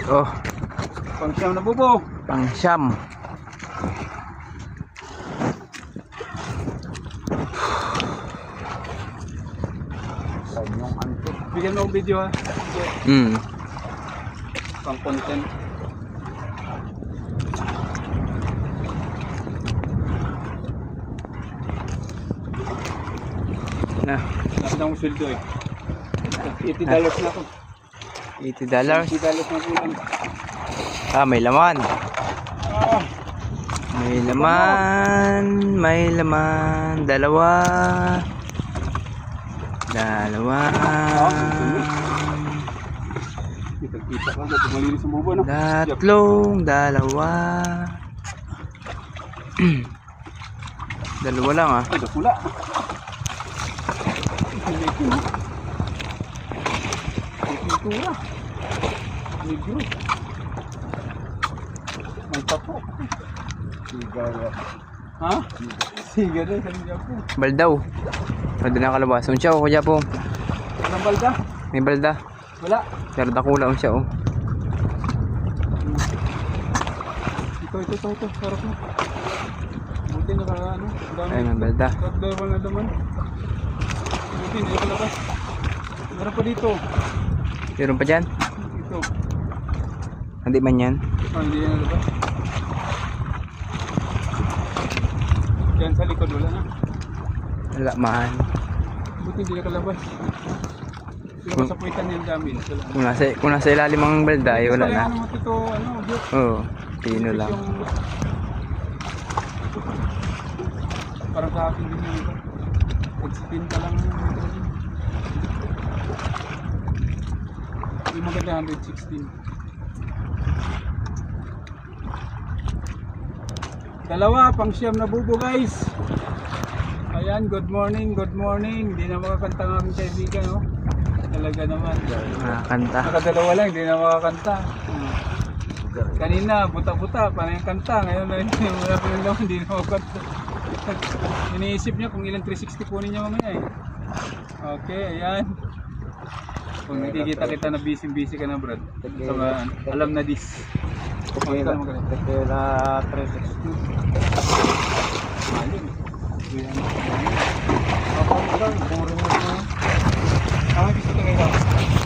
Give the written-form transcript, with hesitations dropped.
Oh, Pang-siyam na bubo. pang-siyam. Yung antik. Bigyan mo ang video ha. Pang content. Na, Lahat na akong sweldo eh. $80 na ako. $80. $80 na po lang. Ah, may laman. Ah, May laman. May laman. Dalawa. kita ka. Malinis ang bubo no? Tatlong. Dalawa. Dalawa lang ah. Ay, pula. Pintura. Negro. May tapo. Sigara. Ha? Sigara sa Japo. Baldaw. Pwede na kalabas. Unsiya o kaya po. Anong balda? May balda. Wala. Pero dakula unsiya o. Ito. Sarap na. Buti na ano. Ay, may balda. Tatlo na naman. Buti na yung labas. Meron pa dito. Meron pa dyan? Ito. Hindi man yan. Hindi yan nalabas. Yan sa likod wala na. Wala man. Buti hindi nakalabas. Pero sa puwitan yung dami. Kung nasa ilalim ang balda ay wala na. Ano mo ito, Biyok? Oo. Pino lang. Parang sa akin din yun. Pag-spin ka lang. Yung maganda 116. Dalawa, pang-siyam na bubo guys. Ayan, good morning. Hindi na makakanta ng aming kaibigan, no? Talaga naman. Nakakanta. Nakadalawa lang, hindi na makakanta. Kanina, buta-buta, parang yung kanta. Ngayon na hindi na makakanta. Iniisip niya kung ilang 360 kunin niya mamaya eh. Okay, ayan. Kung nakikita kita na busy ka na, Brad. Alam na this. Okay na magaling. Kaya 360. Ayun. Ako lang, boring mo. Ang bisita kayo.